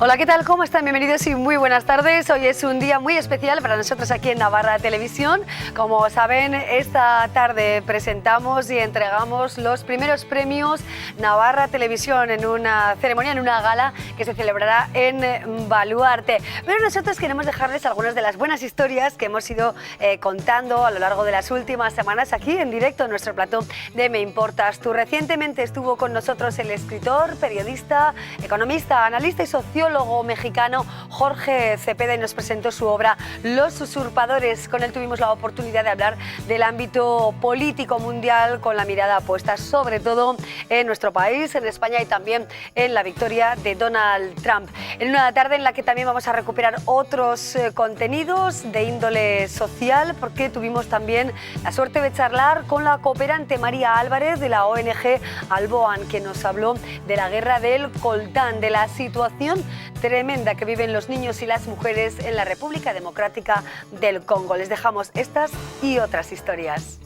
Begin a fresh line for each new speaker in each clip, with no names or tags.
Hola, ¿qué tal? ¿Cómo están? Bienvenidos y muy buenas tardes. Hoy es un día muy especial para nosotros aquí en Navarra Televisión. Como saben, esta tarde presentamos y entregamos los primeros premios Navarra Televisión en una ceremonia, en una gala que se celebrará en Baluarte. Pero nosotros queremos dejarles algunas de las buenas historias que hemos ido contando a lo largo de las últimas semanas aquí en directo en nuestro plató de Me Importas Tú. Recientemente estuvo con nosotros el escritor, periodista, economista, analista y sociólogo mexicano Jorge Cepeda y nos presentó su obra Los Usurpadores. Con él tuvimos la oportunidad de hablar del ámbito político mundial con la mirada puesta sobre todo en nuestro país, en España y también en la victoria de Donald Trump. En una tarde en la que también vamos a recuperar otros contenidos de índole social, porque tuvimos también la suerte de charlar con la cooperante María Álvarez de la ONG Alboan, que nos habló de la guerra del coltán, de la situación tremenda que viven los niños y las mujeres en la República Democrática del Congo. Les dejamos estas y otras historias.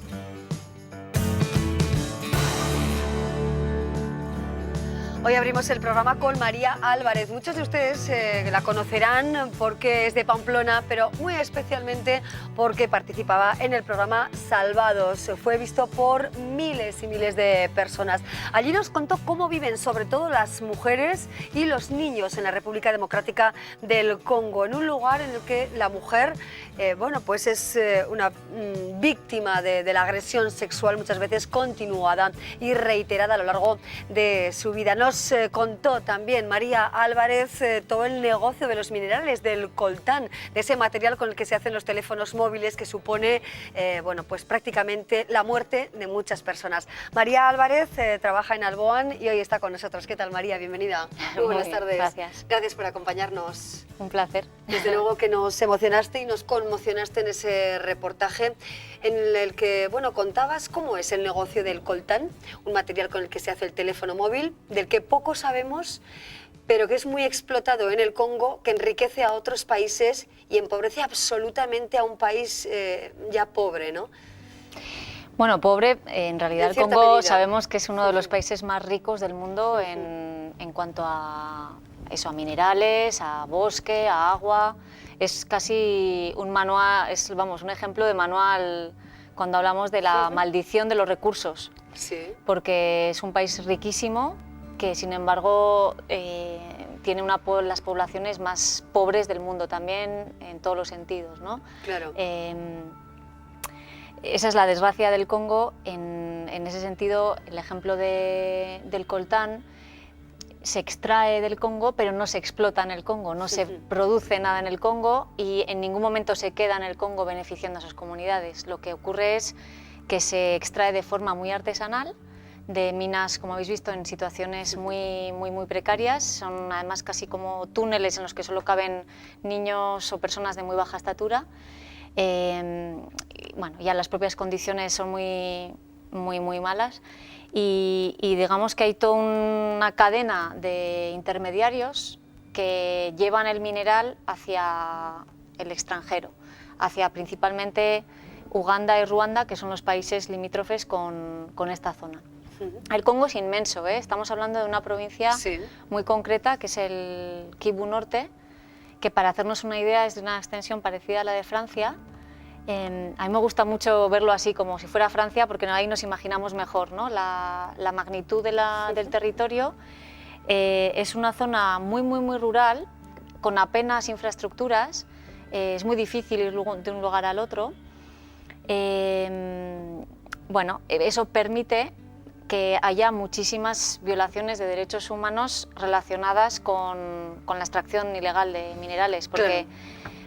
Hoy abrimos el programa con María Álvarez. Muchos de ustedes la conocerán porque es de Pamplona, pero muy especialmente porque participaba en el programa Salvados. Fue visto por miles y miles de personas. Allí nos contó cómo viven sobre todo las mujeres y los niños en la República Democrática del Congo, en un lugar en el que la mujer pues es una víctima de la agresión sexual muchas veces continuada y reiterada a lo largo de su vida. Nos contó también María Álvarez todo el negocio de los minerales, del coltán, de ese material con el que se hacen los teléfonos móviles, que supone pues prácticamente la muerte de muchas personas. María Álvarez trabaja en Alboan y hoy está con nosotros. ¿Qué tal, María? Bienvenida. Muy buenas tardes.
Gracias.
Gracias por acompañarnos.
Un placer.
Desde luego que nos emocionaste y nos conmocionaste en ese reportaje en el que contabas cómo es el negocio del coltán, un material con el que se hace el teléfono móvil, del que poco sabemos, pero que es muy explotado en el Congo, que enriquece a otros países y empobrece absolutamente a un país ya pobre, ¿no?
Bueno, pobre, en realidad el Congo
medida
sabemos que es uno de los países más ricos del mundo en cuanto a eso, a minerales, a bosque, a agua. Es casi un manual, un ejemplo de manual cuando hablamos de la maldición de los recursos.
Sí.
Porque es un país riquísimo que, sin embargo, tiene las poblaciones más pobres del mundo también en todos los sentidos, ¿no?
Claro.
Esa es la desgracia del Congo. En ese sentido, el ejemplo del coltán se extrae del Congo, pero no se explota en el Congo, no se produce nada en el Congo y en ningún momento se queda en el Congo beneficiando a sus comunidades. Lo que ocurre es que se extrae de forma muy artesanal, de minas, como habéis visto, en situaciones muy precarias. Son además casi como túneles en los que solo caben niños o personas de muy baja estatura. Ya las propias condiciones son muy malas y digamos que hay toda una cadena de intermediarios que llevan el mineral hacia el extranjero, hacia principalmente Uganda y Ruanda, que son los países limítrofes con esta zona. El Congo es inmenso, Estamos hablando de una provincia muy concreta, que es el Kivu Norte, que para hacernos una idea es de una extensión parecida a la de Francia. A mí me gusta mucho verlo así, como si fuera Francia, porque ahí nos imaginamos mejor, ¿no? La magnitud del territorio. Es una zona muy rural, con apenas infraestructuras. Es muy difícil ir de un lugar al otro. Eso permite que haya muchísimas violaciones de derechos humanos relacionadas con la extracción ilegal de minerales, porque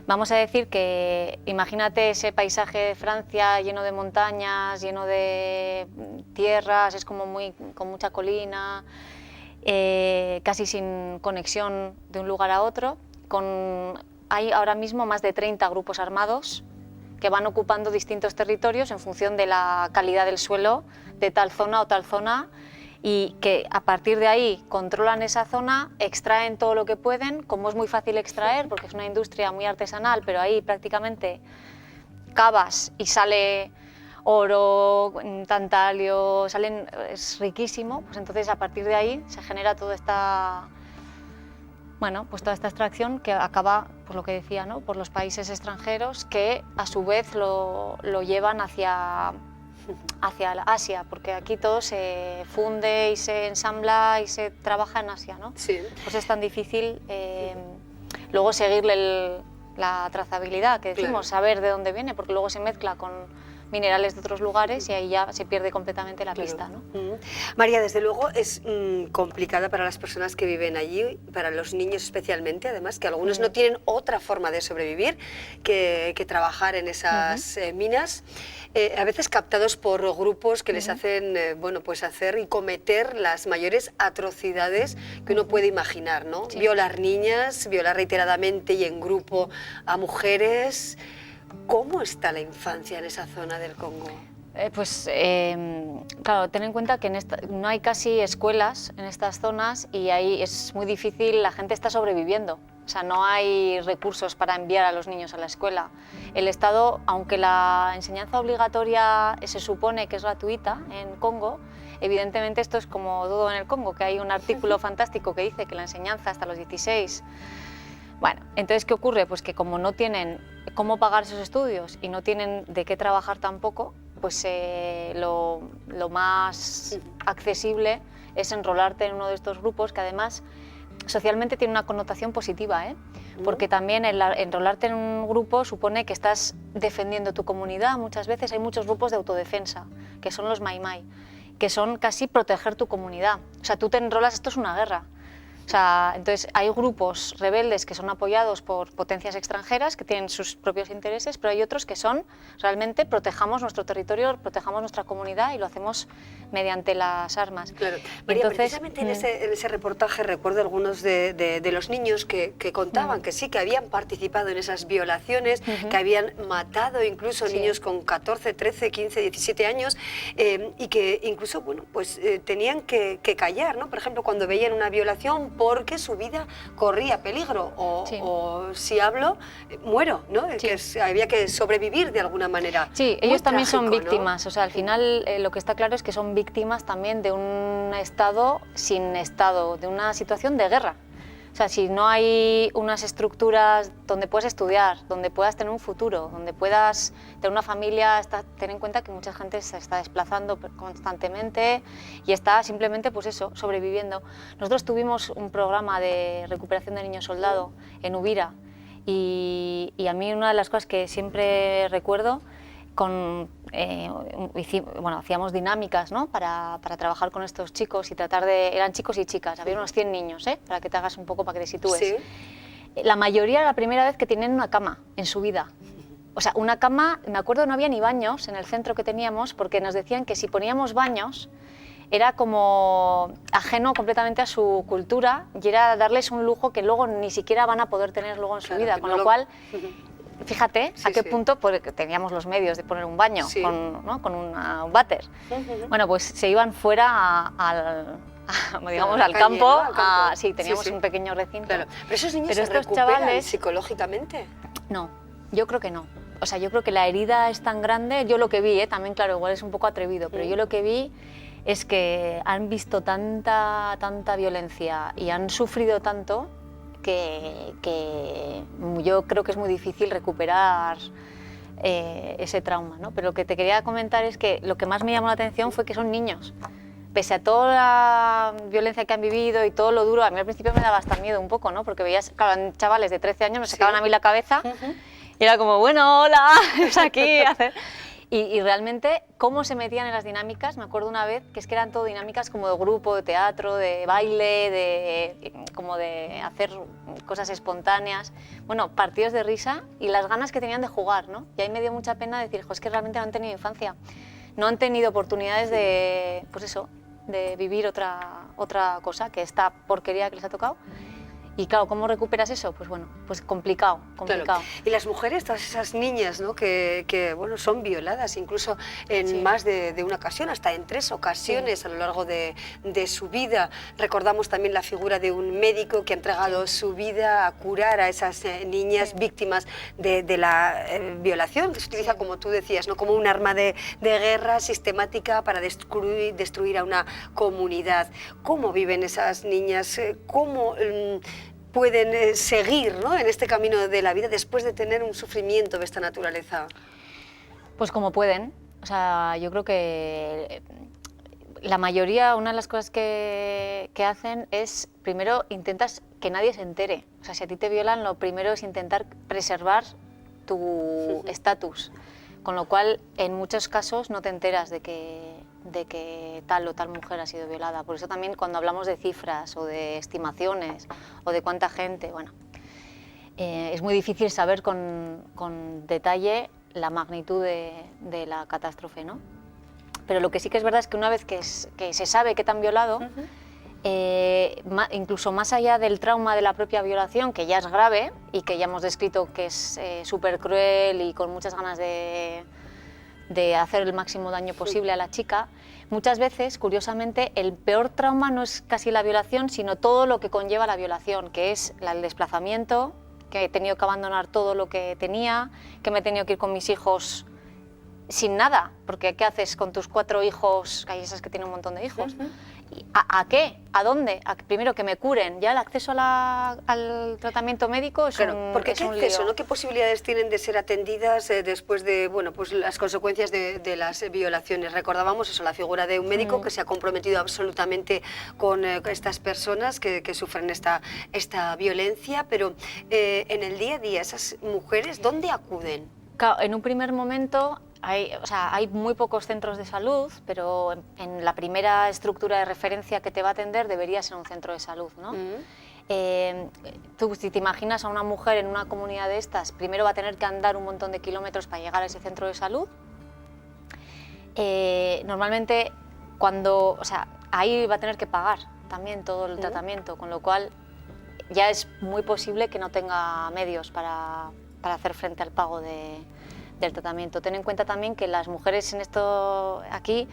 vamos a decir que imagínate ese paisaje de Francia lleno de montañas, lleno de tierras, es como con mucha colina, casi sin conexión de un lugar a otro. Hay ahora mismo más de 30 grupos armados que van ocupando distintos territorios en función de la calidad del suelo de tal zona o tal zona, y que a partir de ahí controlan esa zona, extraen todo lo que pueden. Como es muy fácil extraer, porque es una industria muy artesanal, pero ahí prácticamente cavas y sale oro, tantalio, es riquísimo, pues entonces a partir de ahí se genera toda esta bueno, pues toda esta extracción que acaba, pues lo que decía, ¿no? Por los países extranjeros que a su vez lo llevan hacia Asia, porque aquí todo se funde y se ensambla y se trabaja en Asia, ¿no?
Sí.
Pues es tan difícil luego seguirle la trazabilidad, que decimos, saber de dónde viene, porque luego se mezcla con minerales de otros lugares y ahí ya se pierde completamente la pista, ¿no?
María, desde luego es complicada para las personas que viven allí, para los niños especialmente, además, que algunos no tienen otra forma de sobrevivir que trabajar en esas minas, a veces captados por grupos que les hacen, bueno, pues hacer y cometer las mayores atrocidades que uno puede imaginar, ¿no?
Sí.
Violar niñas, violar reiteradamente y en grupo a mujeres. ¿Cómo está la infancia en esa zona del Congo?
Claro, ten en cuenta que no hay casi escuelas en estas zonas y ahí es muy difícil, la gente está sobreviviendo. O sea, no hay recursos para enviar a los niños a la escuela. El Estado, aunque la enseñanza obligatoria se supone que es gratuita en Congo, evidentemente esto es como todo en el Congo, que hay un artículo fantástico que dice que la enseñanza hasta los 16... Bueno, entonces, ¿qué ocurre? Pues que como no tienen cómo pagar esos estudios y no tienen de qué trabajar tampoco, pues lo más accesible es enrolarte en uno de estos grupos que además socialmente tiene una connotación positiva, ¿eh? Porque también enrolarte en un grupo supone que estás defendiendo tu comunidad. Muchas veces hay muchos grupos de autodefensa, que son los Mai Mai, que son casi proteger tu comunidad. O sea, tú te enrolas, esto es una guerra. O sea, entonces hay grupos rebeldes que son apoyados por potencias extranjeras que tienen sus propios intereses, pero hay otros que son realmente protejamos nuestro territorio, protejamos nuestra comunidad y lo hacemos mediante las armas.
Claro. María,
entonces,
precisamente en ese reportaje recuerdo algunos de los niños que contaban que sí, que habían participado en esas violaciones, que habían matado incluso niños con 14, 13, 15, 17 años y que incluso, bueno, pues tenían que callar, ¿no? Por ejemplo, cuando veían una violación porque su vida corría peligro o si hablo, muero, ¿no? Que había que sobrevivir de alguna manera.
Sí, ellos también son
trágico,
víctimas,
¿no?
o sea, al final lo que está claro es que son víctimas también de un Estado sin Estado, de una situación de guerra. O sea, si no hay unas estructuras donde puedas estudiar, donde puedas tener un futuro, donde puedas tener una familia, ten en cuenta que mucha gente se está desplazando constantemente y está simplemente, pues eso, sobreviviendo. Nosotros tuvimos un programa de recuperación de niños soldado en Uvira y a mí una de las cosas que siempre recuerdo hacíamos dinámicas, ¿no? para trabajar con estos chicos y tratar de... Eran chicos y chicas, había unos 100 niños, para que te hagas un poco, para que te sitúes.
Sí.
La mayoría era la primera vez que tienen una cama en su vida. O sea, una cama, me acuerdo, no había ni baños en el centro que teníamos porque nos decían que si poníamos baños era como ajeno completamente a su cultura y era darles un lujo que luego ni siquiera van a poder tener luego en su vida, con lo cual... Fíjate a qué punto, porque teníamos los medios de poner un baño con un váter. Bueno, pues se iban fuera al campo.
¿no?
Sí, teníamos un pequeño recinto.
Claro. Pero esos niños se
estos
recuperan
chavales,
psicológicamente.
No, yo creo que no. O sea, yo creo que la herida es tan grande, yo lo que vi, también claro, igual es un poco atrevido, pero yo lo que vi es que han visto tanta violencia y han sufrido tanto que yo creo que es muy difícil recuperar ese trauma, ¿no? Pero lo que te quería comentar es que lo que más me llamó la atención fue que son niños. Pese a toda la violencia que han vivido y todo lo duro, a mí al principio me daba hasta miedo un poco, ¿no? Porque veías, claro, eran chavales de 13 años, me sacaban a mí la cabeza y era como, bueno, hola, es aquí, hacer... Y realmente, cómo se metían en las dinámicas, me acuerdo una vez que es que eran todo dinámicas como de grupo, de teatro, de baile, como de hacer cosas espontáneas, bueno, partidos de risa y las ganas que tenían de jugar, ¿no? Y ahí me dio mucha pena decir, es que realmente no han tenido infancia, no han tenido oportunidades de, pues eso, de vivir otra cosa que esta porquería que les ha tocado. Y claro, ¿cómo recuperas eso? Pues bueno, pues complicado.
Claro. Y las mujeres, todas esas niñas, ¿no? que bueno, son violadas incluso en más de una ocasión, hasta en 3 ocasiones a lo largo de su vida. Recordamos también la figura de un médico que ha entregado su vida a curar a esas niñas víctimas de la violación, que se utiliza, como tú decías, ¿no? Como un arma de guerra sistemática para destruir a una comunidad. ¿Cómo viven esas niñas? ¿Cómo pueden seguir, ¿no?, en este camino de la vida después de tener un sufrimiento de esta naturaleza?
Pues como pueden. O sea, yo creo que la mayoría, una de las cosas que hacen es, primero, intentas que nadie se entere. O sea, si a ti te violan, lo primero es intentar preservar tu estatus. Con lo cual, en muchos casos no te enteras de que tal o tal mujer ha sido violada. Por eso también cuando hablamos de cifras o de estimaciones o de cuánta gente, bueno, es muy difícil saber con detalle la magnitud de la catástrofe, ¿no? Pero lo que sí que es verdad es que una vez que se sabe que te han violado, incluso más allá del trauma de la propia violación, que ya es grave y que ya hemos descrito que es súper cruel y con muchas ganas de hacer el máximo daño posible a la chica, muchas veces, curiosamente, el peor trauma no es casi la violación, sino todo lo que conlleva la violación, que es el desplazamiento, que he tenido que abandonar todo lo que tenía, que me he tenido que ir con mis hijos sin nada, porque ¿qué haces con tus 4 hijos? Hay esas que tienen un montón de hijos. ¿A qué? ¿A dónde? Primero, que me curen. Ya el acceso al tratamiento médico es un
porque
es un
¿qué acceso,
lío.
¿no? ¿Qué posibilidades tienen de ser atendidas después de, bueno, pues las consecuencias de las violaciones? Recordábamos eso, la figura de un médico que se ha comprometido absolutamente con estas personas que sufren esta violencia, pero en el día a día, esas mujeres, ¿dónde acuden?
Claro, en un primer momento hay muy pocos centros de salud, pero en la primera estructura de referencia que te va a atender debería ser un centro de salud, ¿no? Tú, si te imaginas a una mujer en una comunidad de estas, primero va a tener que andar un montón de kilómetros para llegar a ese centro de salud. Normalmente, ahí va a tener que pagar también todo el tratamiento, con lo cual ya es muy posible que no tenga medios para hacer frente al pago del tratamiento. Ten en cuenta también que las mujeres aquí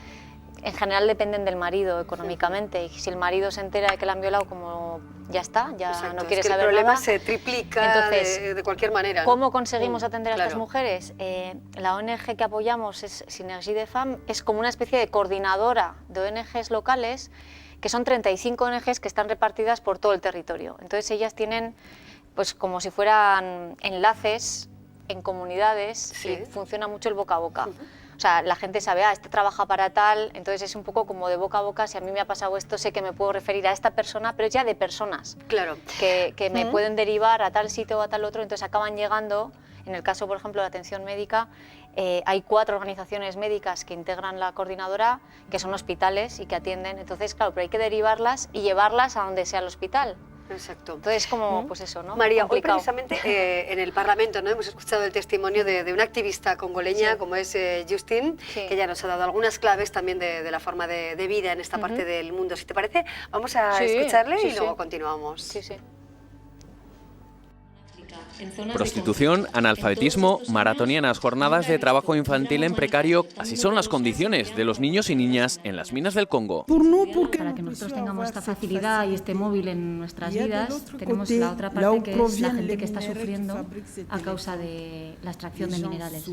en general dependen del marido económicamente, y si el marido se entera de que la han violado, como ya está, ya
Exacto,
no quiere
es que
saber
el problema
nada.
se triplica. Entonces, de cualquier manera, ¿no?
¿Cómo conseguimos atender a estas
claro.
mujeres? La ONG que apoyamos, es Synergie de Femmes, es como una especie de coordinadora de ONGs locales, que son 35 ONGs que están repartidas por todo el territorio. Entonces ellas tienen, pues como si fueran enlaces en comunidades, y funciona mucho el boca a boca. O sea, la gente sabe, este trabaja para tal, entonces es un poco como de boca a boca, si a mí me ha pasado esto, sé que me puedo referir a esta persona, pero es ya de personas,
claro,
que me pueden derivar a tal sitio o a tal otro, entonces acaban llegando. En el caso, por ejemplo, de la atención médica, hay 4 organizaciones médicas que integran la coordinadora, que son hospitales y que atienden, entonces, claro, pero hay que derivarlas y llevarlas a donde sea el hospital.
Exacto.
Entonces, como, pues eso, ¿no?
María,
complicado.
hoy precisamente en el Parlamento, ¿no?, hemos escuchado el testimonio de una activista congoleña como es Justine, que ya nos ha dado algunas claves también de la forma de vida en esta parte del mundo. Si te parece, vamos a escucharle y luego continuamos.
Sí, sí.
Prostitución, analfabetismo, maratonianas jornadas de trabajo infantil en precario, así son las condiciones de los niños y niñas en las minas del Congo.
Para que nosotros tengamos esta facilidad y este móvil en nuestras vidas, tenemos la otra parte, que es la gente que está sufriendo a causa de la extracción de minerales.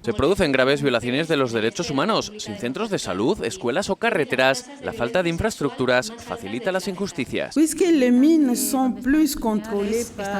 Se producen graves violaciones de los derechos humanos. Sin centros de salud, escuelas o carreteras, la falta de infraestructuras facilita las injusticias.
Están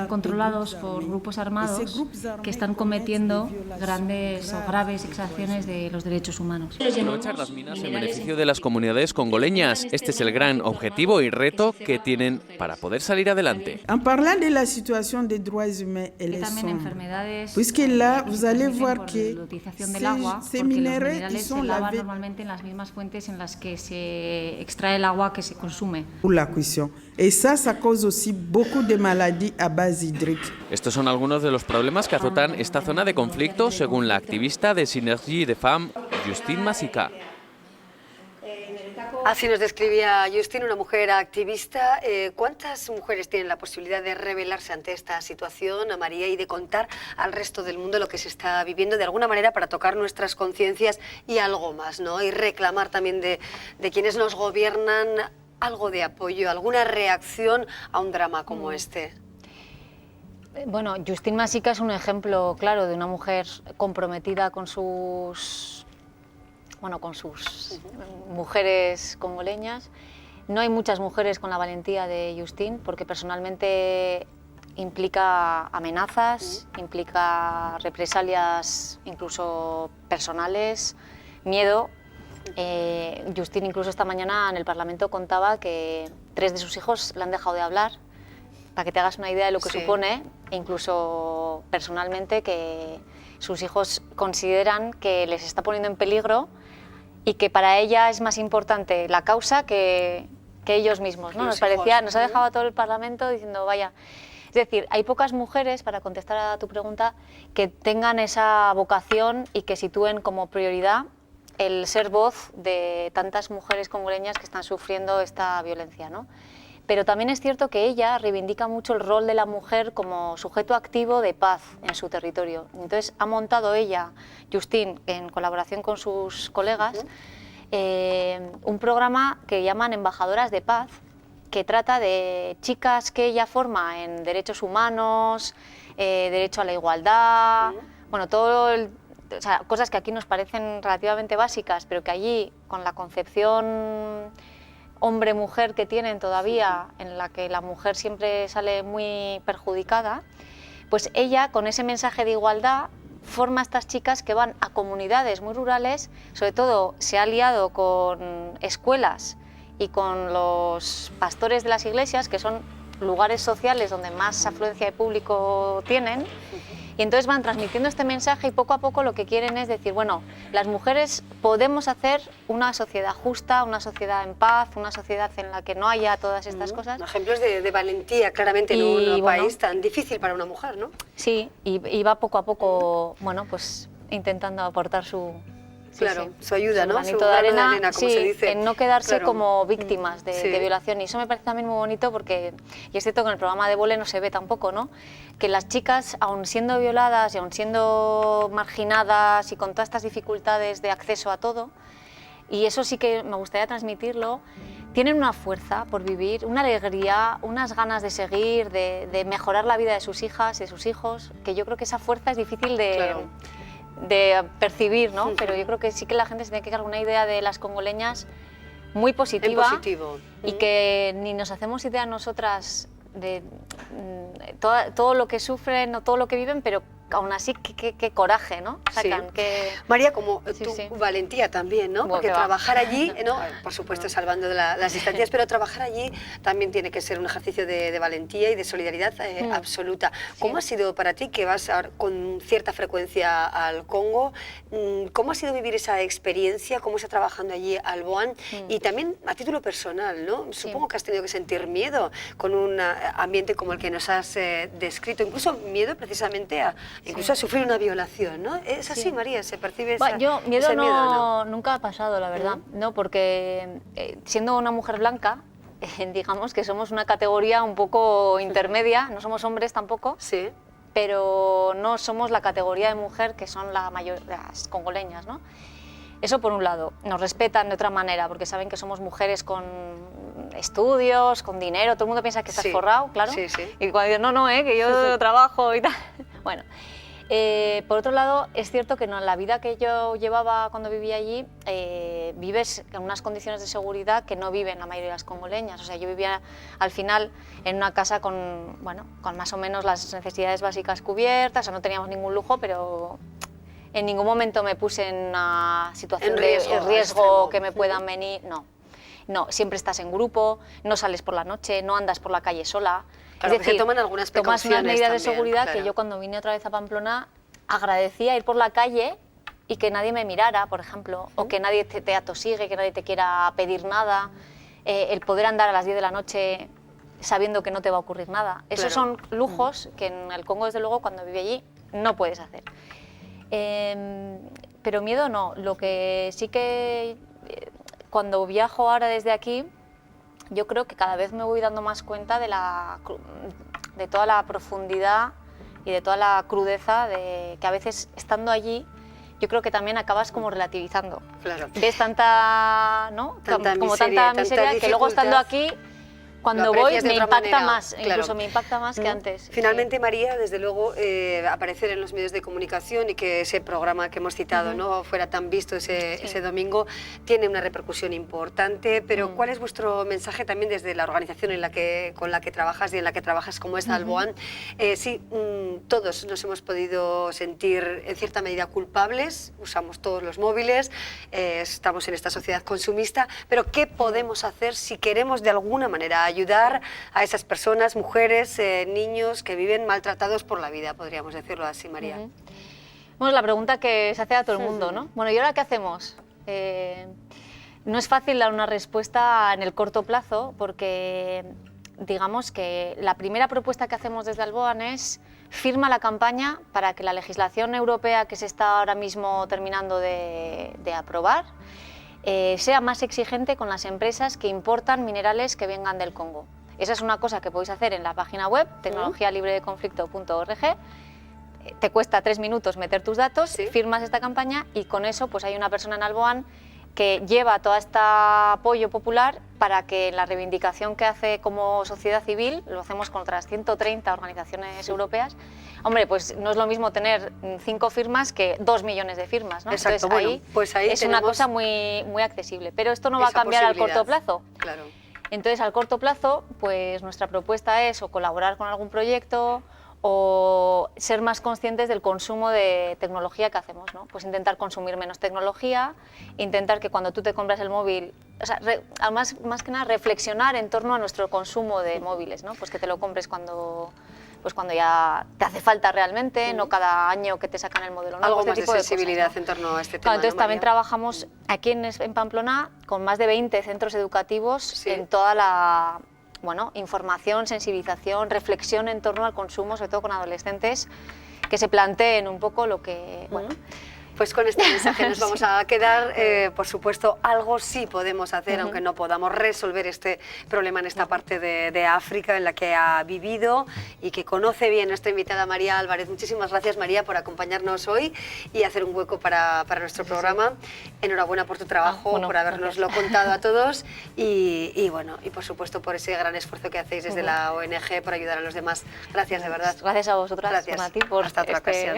controlados por grupos armados que están cometiendo grandes o graves exacciones de los derechos humanos.
Aprovechar las minas en beneficio de las comunidades congoleñas. Este es el gran objetivo y reto que tienen para poder salir adelante.
Hablando de la situación de derechos humanos,
Y también enfermedades,
puisque là, vous allez voir
por
que
la utilización del agua,
ces
porque los
minerais,
minerales
ils
se
sont
lavan
lavés
normalmente en las mismas fuentes en las que se extrae el agua que se consume.
pour la cuisson. Et ça cause aussi beaucoup de maladies à base hydrique.
Estos son algunos de los problemas que azotan esta zona de conflicto, según la activista de Synergie de Femmes, Justine Masika.
Así nos describía Justine, una mujer activista. ¿Cuántas mujeres tienen la posibilidad de rebelarse ante esta situación, María, y de contar al resto del mundo lo que se está viviendo de alguna manera para tocar nuestras conciencias y algo más, ¿no? Y reclamar también de quienes nos gobiernan algo de apoyo, alguna reacción a un drama como este?
Bueno, Justine Masika es un ejemplo claro de una mujer comprometida con sus mujeres congoleñas, No hay muchas mujeres con la valentía de Justine, porque personalmente implica amenazas, implica represalias incluso personales, miedo. Justine incluso esta mañana en el Parlamento contaba que 3 de sus hijos le han dejado de hablar, para que te hagas una idea de lo que supone, e incluso personalmente que sus hijos consideran que les está poniendo en peligro y que para ella es más importante la causa que ellos mismos, ¿no? Nos ha dejado a todo el Parlamento diciendo, vaya. Es decir, hay pocas mujeres, para contestar a tu pregunta, que tengan esa vocación y que sitúen como prioridad el ser voz de tantas mujeres congoleñas que están sufriendo esta violencia, ¿no? Pero también es cierto que ella reivindica mucho el rol de la mujer como sujeto activo de paz en su territorio. Entonces ha montado ella, Justine, en colaboración con sus colegas, un programa que llaman Embajadoras de Paz, que trata de chicas que ella forma en derechos humanos, derecho a la igualdad, bueno, o sea, cosas que aquí nos parecen relativamente básicas, pero que allí, con la concepción hombre-mujer que tienen todavía, en la que la mujer siempre sale muy perjudicada, pues ella, con ese mensaje de igualdad, forma a estas chicas que van a comunidades muy rurales, sobre todo se ha aliado con escuelas y con los pastores de las iglesias, que son lugares sociales donde más afluencia de público tienen, y entonces van transmitiendo este mensaje y poco a poco lo que quieren es decir, bueno, las mujeres podemos hacer una sociedad justa, una sociedad en paz, una sociedad en la que no haya todas estas cosas.
Ejemplos de valentía, claramente, en un país tan difícil para una mujer, ¿no?
Sí, y va poco a poco, bueno, pues intentando aportar su...
su ayuda, ¿no?
Su de arena,
como se dice.
En no quedarse como víctimas de violación. Y eso me parece también muy bonito porque, y es cierto que en el programa de Vole no se ve tampoco, ¿no? Que las chicas, aun siendo violadas y aun siendo marginadas y con todas estas dificultades de acceso a todo, y eso sí que me gustaría transmitirlo, tienen una fuerza por vivir, una alegría, unas ganas de seguir, de mejorar la vida de sus hijas, de sus hijos, que yo creo que esa fuerza es difícil de percibir, ¿no? Pero yo creo que sí que la gente se tiene que dar una idea de las congoleñas muy positiva, y que ni nos hacemos idea nosotras de todo lo que sufren o todo lo que viven, pero aún así qué coraje, ¿no? Sacan,
María, como tu valentía también, ¿no? Porque trabajar allí, ¿no? Por supuesto salvando las distancias, pero trabajar allí también tiene que ser un ejercicio de valentía y de solidaridad absoluta. ¿Cómo ha sido para ti, que vas con cierta frecuencia al Congo, cómo ha sido vivir esa experiencia, cómo está trabajando allí Alboan, y también a título personal, ¿no? Supongo que has tenido que sentir miedo con un ambiente como el que nos has descrito, incluso miedo precisamente a sufrir una violación, ¿no? ¿Es así, María? ¿Se percibe ese
miedo? No, nunca ha pasado, la verdad, ¿no? Porque siendo una mujer blanca, digamos que somos una categoría un poco intermedia, no somos hombres tampoco, pero no somos la categoría de mujer que son la mayor de las congoleñas, ¿no? Eso por un lado, nos respetan de otra manera, porque saben que somos mujeres con estudios, con dinero, todo el mundo piensa que estás forrado, claro, y cuando dices, no, que yo trabajo y tal. Bueno, por otro lado, es cierto que en la vida que yo llevaba cuando vivía allí, vives en unas condiciones de seguridad que no viven la mayoría de las congoleñas. O sea, yo vivía al final en una casa con más o menos las necesidades básicas cubiertas, o sea, no teníamos ningún lujo, pero en ningún momento me puse en una situación de riesgo que me puedan venir, no, siempre estás en grupo, no sales por la noche, no andas por la calle sola.
Claro,
es decir,
toman algunas
tomas unas medidas de seguridad,
claro,
que yo cuando vine otra vez a Pamplona agradecía ir por la calle y que nadie me mirara, por ejemplo, o que nadie te atosigue, que nadie te quiera pedir nada, el poder andar a las 10 de la noche sabiendo que no te va a ocurrir nada. Esos son lujos que en el Congo, desde luego, cuando viví allí, no puedes hacer. Pero miedo no, lo que sí que cuando viajo ahora desde aquí, yo creo que cada vez me voy dando más cuenta de toda la profundidad y de toda la crudeza que a veces estando allí, yo creo que también acabas como relativizando.
Claro.
Ves tanta miseria, que luego estando aquí Cuando voy
aprecias de
me
otra
impacta
manera,
más,
claro.
incluso me impacta más que antes.
Finalmente,
Sí.
María, desde luego, aparecer en los medios de comunicación y que ese programa que hemos citado no fuera tan visto ese domingo tiene una repercusión importante, pero ¿cuál es vuestro mensaje también desde la organización con la que trabajas y en la que trabajas como es Alboan? Sí, todos nos hemos podido sentir en cierta medida culpables, usamos todos los móviles, estamos en esta sociedad consumista, pero ¿qué podemos hacer si queremos de alguna manera ayudar a esas personas, mujeres, niños que viven maltratados por la vida, podríamos decirlo así, María?
Bueno, la pregunta que se hace a todo el mundo, ¿no? Bueno, ¿y ahora qué hacemos? No es fácil dar una respuesta en el corto plazo porque digamos que la primera propuesta que hacemos desde Alboan es firma la campaña para que la legislación europea que se está ahora mismo terminando de aprobar sea más exigente con las empresas que importan minerales que vengan del Congo. Esa es una cosa que podéis hacer en la página web tecnologialibredeconflicto.org. Te cuesta 3 minutos meter tus datos, firmas esta campaña y con eso pues hay una persona en Alboan que lleva todo este apoyo popular para que la reivindicación que hace como sociedad civil, lo hacemos con otras 130 organizaciones europeas, hombre, pues no es lo mismo tener 5 firmas que 2 millones de firmas, ¿no?
Exacto,
entonces
bueno, pues ahí
es una cosa muy, muy accesible, pero esto no va a cambiar al corto plazo.
Claro.
Entonces, al corto plazo, pues nuestra propuesta es o colaborar con algún proyecto o ser más conscientes del consumo de tecnología que hacemos, ¿no? Pues intentar consumir menos tecnología, intentar que cuando tú te compras el móvil, o sea, más que nada reflexionar en torno a nuestro consumo de móviles, ¿no? Pues que te lo compres cuando ya te hace falta realmente, no cada año que te sacan el modelo nuevo.
Algo
este
más de
tipo
sensibilidad
cosas, ¿no?
en torno a este tema.
Claro, entonces
¿no,
también
María?
trabajamos aquí en Pamplona con más de 20 centros educativos en toda la información, sensibilización, reflexión en torno al consumo, sobre todo con adolescentes, que se planteen un poco lo que...
Pues con este mensaje nos vamos a quedar. Por supuesto, algo sí podemos hacer, aunque no podamos resolver este problema en esta parte de África en la que ha vivido y que conoce bien nuestra invitada María Álvarez. Muchísimas gracias, María, por acompañarnos hoy y hacer un hueco para nuestro programa. Enhorabuena por tu trabajo, por habernoslo contado a todos y por supuesto por ese gran esfuerzo que hacéis desde la ONG por ayudar a los demás. Gracias, de verdad.
Gracias a vosotras,
gracias.
a ti por
Hasta otra ocasión.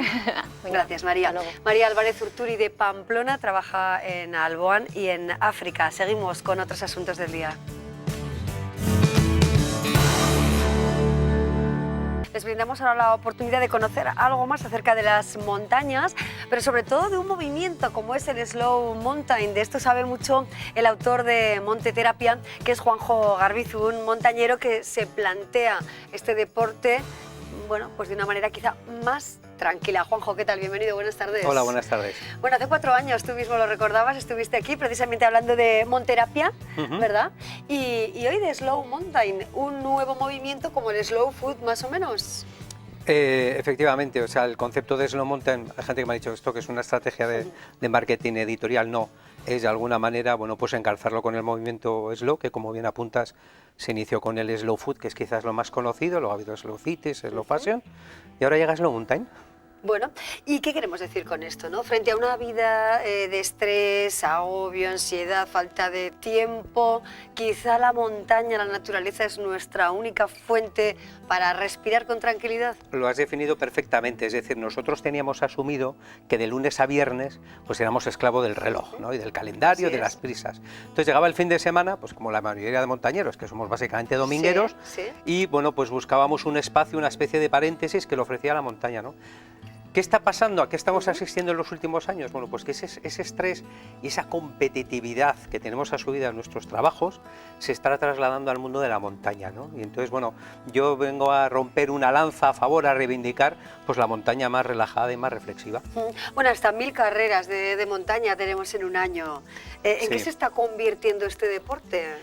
Gracias, María. María Álvarez Urturi de Pamplona trabaja en Alboan y en África. Seguimos con otros asuntos del día. Les brindamos ahora la oportunidad de conocer algo más acerca de las montañas, pero sobre todo de un movimiento como es el Slow Mountain. De esto sabe mucho el autor de Monte Terapia, que es Juanjo Garbizu, un montañero que se plantea este deporte pues de una manera quizá más tranquila. Juanjo, ¿qué tal? Bienvenido, buenas tardes.
Hola, buenas tardes.
Bueno, hace 4 años, tú mismo lo recordabas, estuviste aquí precisamente hablando de Monterapia, ¿verdad? Y hoy de Slow Mountain, un nuevo movimiento como el Slow Food, más o menos.
Efectivamente, o sea, el concepto de Slow Mountain, hay gente que me ha dicho esto que es una estrategia de marketing editorial, no, es de alguna manera, pues encarzarlo con el movimiento Slow, que como bien apuntas, se inició con el Slow Food, que es quizás lo más conocido, luego ha habido Slow Cities, Slow Fashion, y ahora llega Slow Mountain.
Bueno, ¿y qué queremos decir con esto, no? Frente a una vida de estrés, agobio, ansiedad, falta de tiempo, quizá la montaña, la naturaleza es nuestra única fuente para respirar con tranquilidad.
Lo has definido perfectamente, es decir, nosotros teníamos asumido que de lunes a viernes pues éramos esclavos del reloj, ¿no? Y del calendario, de las prisas. Entonces llegaba el fin de semana, pues como la mayoría de montañeros, que somos básicamente domingueros, y pues buscábamos un espacio, una especie de paréntesis que le ofrecía la montaña, ¿no? ¿Qué está pasando? ¿A qué estamos asistiendo en los últimos años? Bueno, pues que ese estrés y esa competitividad que tenemos asumida en nuestros trabajos se está trasladando al mundo de la montaña, ¿no? Y entonces, yo vengo a romper una lanza a favor, a reivindicar pues la montaña más relajada y más reflexiva.
Bueno, hasta 1000 carreras de montaña tenemos en un año. ¿En qué se está convirtiendo este deporte?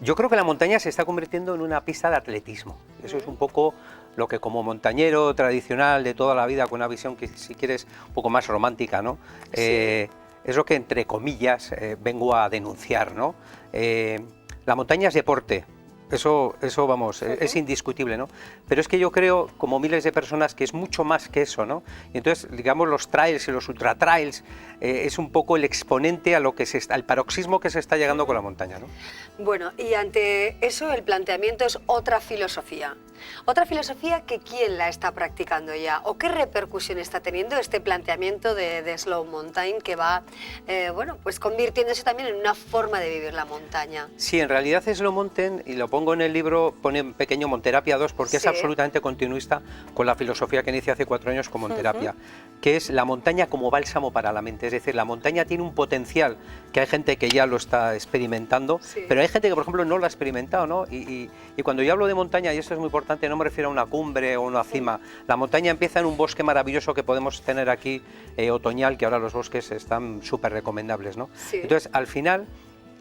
Yo creo que la montaña se está convirtiendo en una pista de atletismo. Eso es un poco lo que como montañero tradicional de toda la vida, con una visión que si quieres un poco más romántica, ¿no? Es lo que entre comillas vengo a denunciar, ¿no? La montaña es deporte, Eso vamos, es indiscutible, ¿no? Pero es que yo creo, como miles de personas, que es mucho más que eso, ¿no? Y entonces, digamos, los trails y los ultra trails es un poco el exponente a lo que al paroxismo que se está llegando con la montaña, ¿no?
Bueno, y ante eso el planteamiento es otra filosofía. Otra filosofía que ¿quién la está practicando ya? ¿O qué repercusión está teniendo este planteamiento de Slow Mountain que va, bueno, pues convirtiéndose también en una forma de vivir la montaña?
Sí, en realidad Slow Mountain, y lo pongo en el libro, pone en pequeño Monterapia 2, porque
Sí.
es absolutamente continuista con la filosofía que inicia hace 4 años con Monterapia, que es la montaña como bálsamo para la mente. Es decir, la montaña tiene un potencial que hay gente que ya lo está experimentando,
Sí.
pero hay gente que, por ejemplo, no lo ha experimentado, ¿no? Y cuando yo hablo de montaña, y esto es muy importante, no me refiero a una cumbre o una cima. La montaña empieza en un bosque maravilloso que podemos tener aquí, otoñal, que ahora los bosques están súper recomendables, ¿no?
Sí.
Entonces, al final,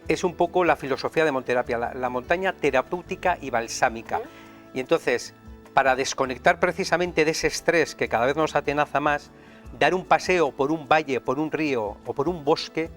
es un poco la filosofía de Monterapia, la montaña terapéutica y balsámica. Y entonces, para desconectar precisamente de ese estrés que cada vez nos atenaza más, dar un paseo por un valle, por un río o por un bosque,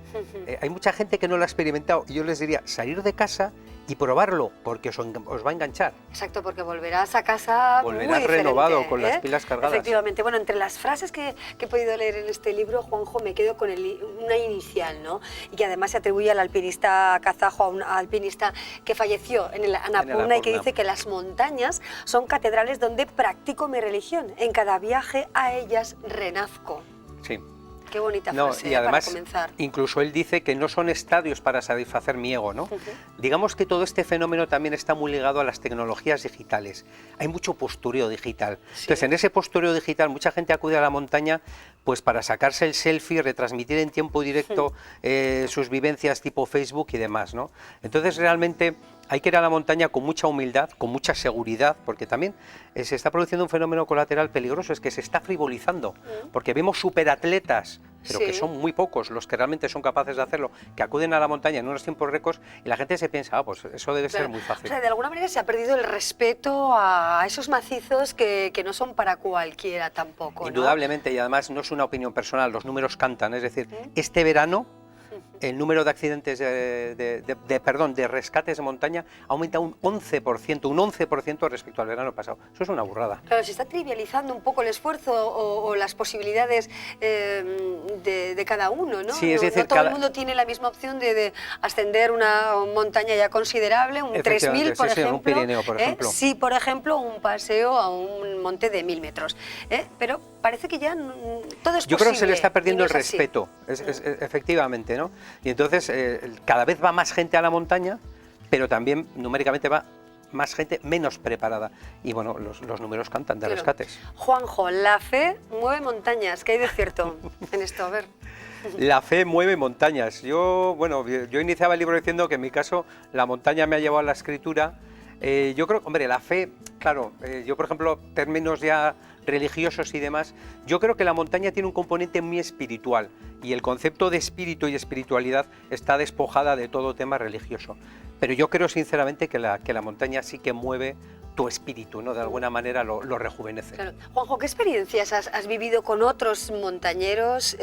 hay mucha gente que no lo ha experimentado, y yo les diría, salir de casa y probarlo, porque os va a enganchar.
Exacto, porque volverás a casa
Volverás
muy diferente,
renovado, con las pilas cargadas.
Efectivamente. Bueno, entre las frases que he podido leer en este libro, Juanjo, me quedo con una inicial, ¿no? Y que además se atribuye al alpinista kazajo, a un alpinista que falleció en el Annapurna y que dice que las montañas son catedrales donde practico mi religión. En cada viaje a ellas renazco.
Sí.
Qué bonita
No,
frase
y además,
para comenzar.
incluso él dice que no son estadios para satisfacer mi ego, ¿no? Digamos que todo este fenómeno también está muy ligado a las tecnologías digitales. Hay mucho postureo digital.
Sí.
Entonces, en ese postureo digital, mucha gente acude a la montaña pues para sacarse el selfie, retransmitir en tiempo directo sus vivencias tipo Facebook y demás, ¿no? Entonces, realmente hay que ir a la montaña con mucha humildad, con mucha seguridad, porque también se está produciendo un fenómeno colateral peligroso, es que se está frivolizando, porque vemos superatletas, pero que son muy pocos los que realmente son capaces de hacerlo, que acuden a la montaña en unos tiempos récords y la gente se piensa, pues eso debe ser muy fácil.
O sea, de alguna manera se ha perdido el respeto a esos macizos que no son para cualquiera tampoco, ¿no?
Indudablemente, y además no es una opinión personal, los números cantan, es decir, este verano el número de accidentes de rescates de montaña ha aumentado un 11% respecto al verano pasado. Eso es una burrada.
Claro, se está trivializando un poco el esfuerzo o las posibilidades de cada uno, ¿no?
Sí, es decir,
no todo el mundo tiene la misma opción de ascender una montaña ya considerable, un 3000, por ejemplo.
Un Pirineo, por ejemplo.
Sí, por ejemplo, un paseo a un monte de 1000 metros. Pero parece que ya todo es posible.
Yo creo que se le está perdiendo el
y no es así.
respeto, efectivamente, ¿no? Y entonces cada vez va más gente a la montaña, pero también numéricamente va más gente menos preparada. Y bueno, los números cantan de rescates.
Juanjo, la fe mueve montañas. ¿Qué hay de cierto en esto? A ver.
La fe mueve montañas. Yo iniciaba el libro diciendo que en mi caso la montaña me ha llevado a la escritura. Yo creo, hombre, la fe, claro, yo por ejemplo, términos ya religiosos y demás, yo creo que la montaña tiene un componente muy espiritual y el concepto de espíritu y espiritualidad está despojada de todo tema religioso. Pero yo creo sinceramente que la montaña sí que mueve tu espíritu, ¿no? De alguna manera lo rejuvenece.
Claro. Juanjo, ¿qué experiencias has vivido con otros montañeros?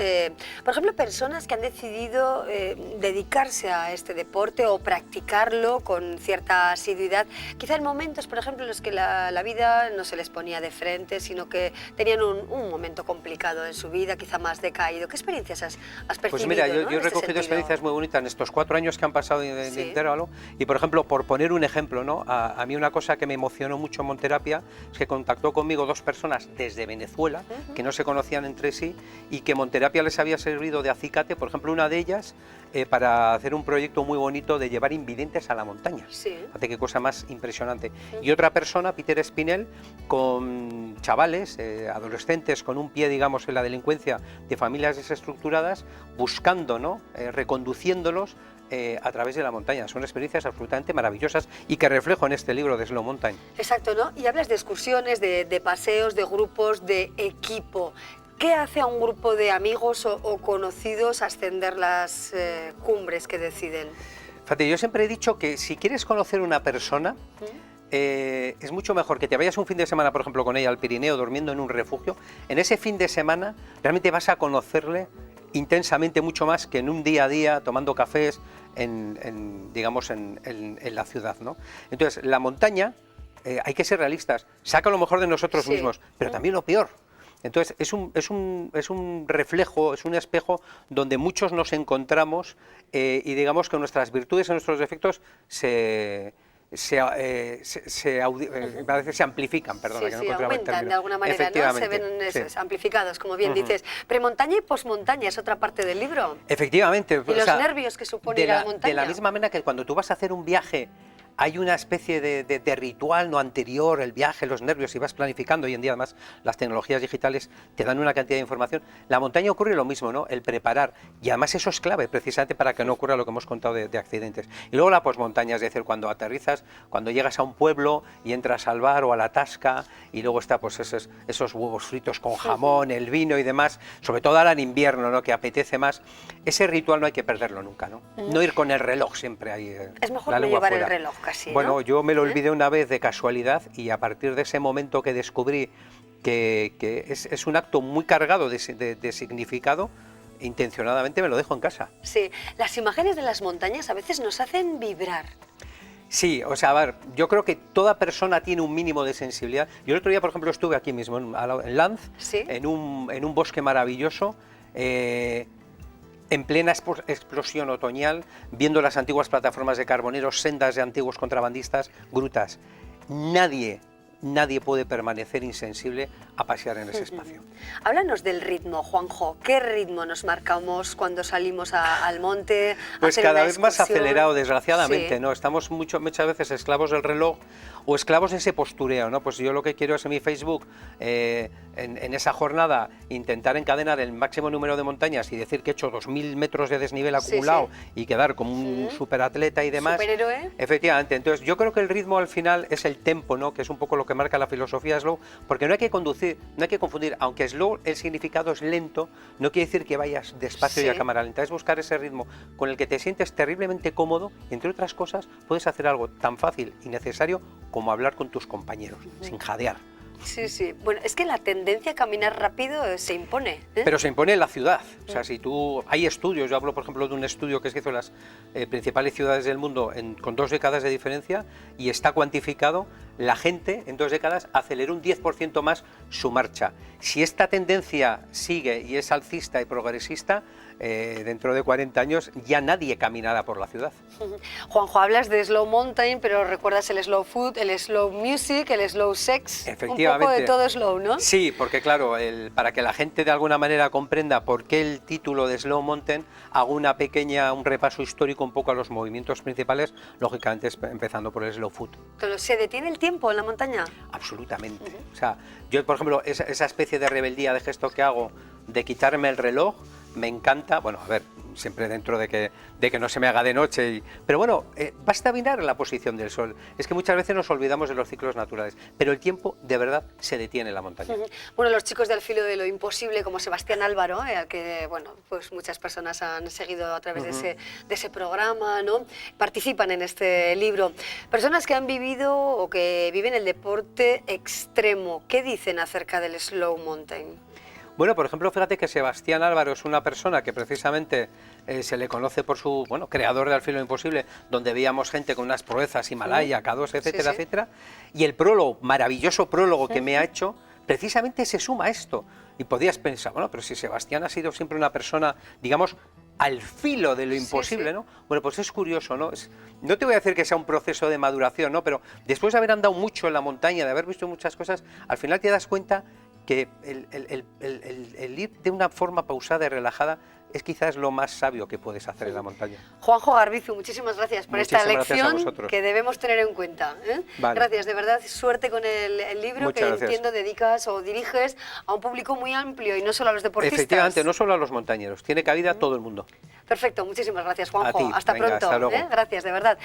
Por ejemplo, personas que han decidido dedicarse a este deporte o practicarlo con cierta asiduidad. Quizá en momentos, por ejemplo, en los que la vida no se les ponía de frente, sino que tenían un momento complicado en su vida, quizá más decaído. ¿Qué experiencias has percibido?
Pues mira, yo he
este
recogido experiencias muy bonitas en estos 4 años que han pasado de intervalo. Y por ejemplo, por poner un ejemplo, ¿no? A mí una cosa que me emocionó mucho en Monterapia es que contactó conmigo 2 personas desde Venezuela que no se conocían entre sí y que Monterapia les había servido de acicate, por ejemplo una de ellas para hacer un proyecto muy bonito de llevar invidentes a la montaña.
Sí.
Fíjate qué cosa más impresionante. Y otra persona, Peter Espinel, con chavales, adolescentes con un pie, digamos, en la delincuencia de familias desestructuradas, buscando, ¿no? Reconduciéndolos a través de la montaña. Son experiencias absolutamente maravillosas y que reflejo en este libro de Slow Mountain.
Exacto, ¿no? Y hablas de excursiones, de paseos, de grupos, de equipo. ¿Qué hace a un grupo de amigos o conocidos ascender las cumbres que deciden?
Fíjate, yo siempre he dicho que si quieres conocer una persona, es mucho mejor que te vayas un fin de semana, por ejemplo, con ella al Pirineo, durmiendo en un refugio. En ese fin de semana realmente vas a conocerle intensamente mucho más que en un día a día tomando cafés digamos, en la ciudad, ¿no? Entonces, la montaña, hay que ser realistas, saca lo mejor de nosotros mismos, pero también lo peor. Entonces, es un reflejo, es un espejo donde muchos nos encontramos y digamos que nuestras virtudes y nuestros defectos se amplifican, perdona, que no encontraba el término.
Aumentan de alguna manera, ¿no? Se ven amplificados, como bien dices. Premontaña y posmontaña es otra parte del libro.
Efectivamente.
Y los nervios que supone ir a la montaña.
De la misma manera que cuando tú vas a hacer un viaje, hay una especie de ritual no anterior, el viaje, los nervios, y vas planificando. Hoy en día, además, las tecnologías digitales te dan una cantidad de información. La montaña ocurre lo mismo, ¿no? El preparar. Y además eso es clave, precisamente para que no ocurra lo que hemos contado de accidentes. Y luego la posmontaña, es decir, cuando aterrizas, cuando llegas a un pueblo y entras al bar o a la tasca, y luego está pues esos huevos fritos con jamón, el vino y demás, sobre todo ahora en invierno, ¿no? Que apetece más. Ese ritual no hay que perderlo nunca, ¿no? No ir con el reloj siempre ahí.
Es mejor no llevar el reloj. Casi,
bueno,
¿no?
yo me lo olvidé una vez de casualidad y a partir de ese momento que descubrí que es un acto muy cargado de significado, intencionadamente me lo dejo en casa.
Sí, las imágenes de las montañas a veces nos hacen vibrar.
Sí, o sea, a ver, yo creo que toda persona tiene un mínimo de sensibilidad. Yo el otro día, por ejemplo, estuve aquí mismo, en Lanz, ¿sí? en un bosque maravilloso, en plena explosión otoñal, viendo las antiguas plataformas de carboneros, sendas de antiguos contrabandistas, grutas. Nadie puede permanecer insensible a pasear en ese espacio.
Háblanos del ritmo, Juanjo. ¿Qué ritmo nos marcamos cuando salimos al monte?
Pues cada vez más acelerado, desgraciadamente, ¿no? Estamos muchas veces esclavos del reloj o esclavos de ese postureo, ¿no? Pues yo lo que quiero es en mi Facebook, en esa jornada, intentar encadenar el máximo número de montañas y decir que he hecho 2000 metros de desnivel acumulado y quedar como un superatleta y demás.
¿Superhéroe?
Efectivamente. Entonces yo creo que el ritmo al final es el tempo, ¿no? Que es un poco lo que marca la filosofía slow, porque no hay que confundir, aunque slow el significado es lento, no quiere decir que vayas despacio y a cámara lenta, es buscar ese ritmo con el que te sientes terriblemente cómodo, entre otras cosas puedes hacer algo tan fácil y necesario como hablar con tus compañeros, sin jadear.
Sí, sí. Bueno, es que la tendencia a caminar rápido se impone, ¿eh?
Pero se impone en la ciudad. O sea, si hay estudios, yo hablo por ejemplo de un estudio que se hizo en las principales ciudades del mundo con 2 décadas de diferencia y está cuantificado, la gente en 2 décadas aceleró un 10% más su marcha. Si esta tendencia sigue y es alcista y progresista, dentro de 40 años ya nadie caminará por la ciudad.
Juanjo, hablas de slow mountain, pero recuerdas el slow food, el slow music, el slow sex.
Efectivamente.
Un poco de todo slow, ¿no?
Sí, porque claro, para que la gente de alguna manera comprenda por qué el título de Slow Mountain, hago un repaso histórico un poco a los movimientos principales, lógicamente empezando por el slow food.
¿Pero se detiene el tiempo en la montaña?
Absolutamente. O sea, yo por ejemplo, esa especie de rebeldía de gesto que hago de quitarme el reloj, me encanta, bueno, a ver, siempre dentro de que no se me haga de noche, pero bueno, basta mirar la posición del sol. Es que muchas veces nos olvidamos de los ciclos naturales, pero el tiempo de verdad se detiene en la montaña.
Bueno, los chicos del filo de lo imposible, como Sebastián Álvaro, al que bueno, pues muchas personas han seguido a través de ese programa, ¿no? Participan en este libro. Personas que han vivido o que viven el deporte extremo, ¿qué dicen acerca del slow mountain?
Bueno, por ejemplo, fíjate que Sebastián Álvaro es una persona que precisamente se le conoce por su, creador de Al filo imposible, donde veíamos gente con unas proezas, Himalaya, K2, etcétera, etcétera, y el prólogo, maravilloso prólogo que me ha hecho, precisamente se suma a esto. Y podías pensar, bueno, pero si Sebastián ha sido siempre una persona, digamos, al filo de lo imposible, ¿no? Bueno, pues es curioso, ¿no? No te voy a decir que sea un proceso de maduración, ¿no? Pero después de haber andado mucho en la montaña, de haber visto muchas cosas, al final te das cuenta que el ir de una forma pausada y relajada es quizás lo más sabio que puedes hacer en la montaña.
Juanjo Garbizu, muchísimas gracias por esta lección que debemos tener en cuenta, ¿eh? Vale. Gracias, de verdad, suerte con el libro. Muchas gracias. Entiendo dedicas o diriges a un público muy amplio y no solo a los deportistas.
Efectivamente, no solo a los montañeros, tiene cabida a todo el mundo.
Perfecto, muchísimas gracias, Juanjo.
A ti.
Hasta pronto.
Hasta luego.
Gracias, de verdad.